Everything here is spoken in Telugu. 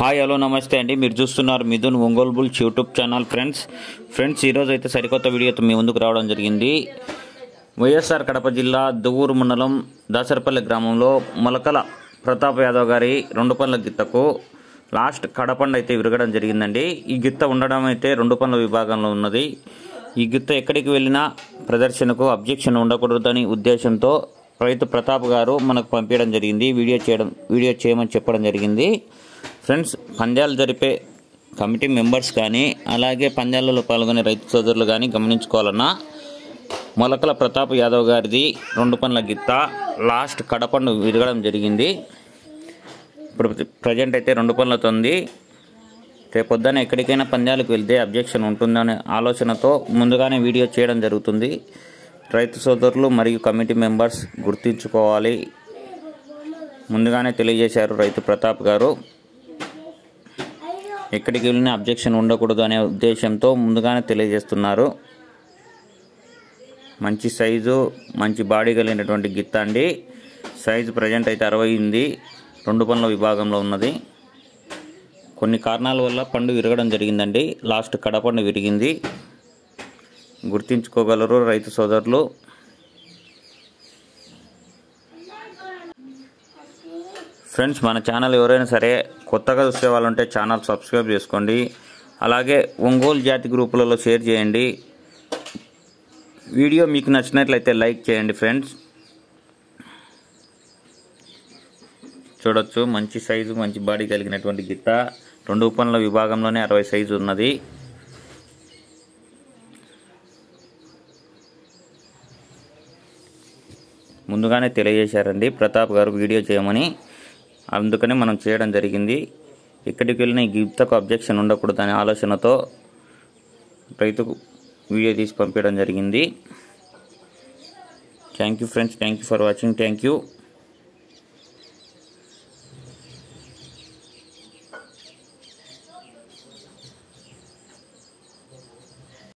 హాయ్ హలో నమస్తే అండి. మీరు చూస్తున్నారు Mithun Ongole bulls YouTube channel. Friends ఈరోజు అయితే సరికొత్త వీడియోతో మీ ముందుకు రావడం జరిగింది. వైఎస్ఆర్ కడప జిల్లా దువ్వూరు మండలం దాసరపల్లి గ్రామంలో మొలకల ప్రతాప్ యాదవ్ గారి 2 పనుల గిత్తకు లాస్ట్ కడపండ అయితే విరగడం జరిగిందండి. ఈ గిత్త ఉండడం అయితే 2 పనుల విభాగంలో ఉన్నది. ఈ గిత్త ఎక్కడికి వెళ్ళినా ప్రదర్శనకు అబ్జెక్షన్ ఉండకూడదని ఉద్దేశంతో రైతు ప్రతాప్ గారు మనకు పంపించడం జరిగింది. వీడియో చేయమని చెప్పడం జరిగింది. ఫ్రెండ్స్, పందాలు జరిపే కమిటీ మెంబర్స్ కానీ అలాగే పందాలలో పాల్గొనే రైతు సోదరులు కానీ గమనించుకోవాలన్నా మొలకల ప్రతాప్ యాదవ్ గారిది 2 పనుల గిత్త లాస్ట్ కడపండు విరగడం జరిగింది. ఇప్పుడు ప్రజెంట్ అయితే 2 పనులతో ఉంది. రేపొద్దున ఎక్కడికైనా పందాలకు వెళ్తే అబ్జెక్షన్ ఉంటుందనే ఆలోచనతో ముందుగానే వీడియో చేయడం జరుగుతుంది. రైతు సోదరులు మరియు కమిటీ మెంబర్స్ గుర్తుంచుకోవాలి. ముందుగానే తెలియజేశారు రైతు ప్రతాప్ గారు. ఎక్కడికి వెళ్ళినా అబ్జెక్షన్ ఉండకూడదు అనే ఉద్దేశంతో ముందుగానే తెలియజేస్తున్నారు. మంచి సైజు, మంచి బాడీ కలిగినటువంటి గిత్త అండి. సైజు ప్రజెంట్ అయితే 60 ఉంది. 2 పనుల విభాగంలో ఉన్నది. కొన్ని కారణాల వల్ల పండు విరగడం జరిగిందండి. లాస్ట్ కడపండు విరిగింది. గుర్తించుకోగలరు రైతు సోదరులు. ఫ్రెండ్స్, మన ఛానల్ ఎవరైనా సరే కొత్తగా చూసే వాళ్ళు ఉంటే ఛానల్ సబ్స్క్రైబ్ చేసుకోండి. అలాగే ఒంగోలు జాతి గ్రూపులలో షేర్ చేయండి. వీడియో మీకు నచ్చినట్లయితే లైక్ చేయండి. ఫ్రెండ్స్, చూడొచ్చు మంచి సైజు, మంచి బాడీ కలిగినటువంటి గిత్త. 2 పనుల విభాగంలోనే 60 సైజు ఉన్నది. ముందుగానే తెలియజేశారండి ప్రతాప్ గారు వీడియో చేయమని. అందుకనే మనం చేయడం జరిగింది. ఎక్కడికి వెళ్ళినా ఈ గిత్తకు అబ్జెక్షన్ ఉండకూడదనే ఆలోచనతో రైతుకు వీడియో తీసి పంపించడం జరిగింది. Thank you friends, thank you for watching. Thank you.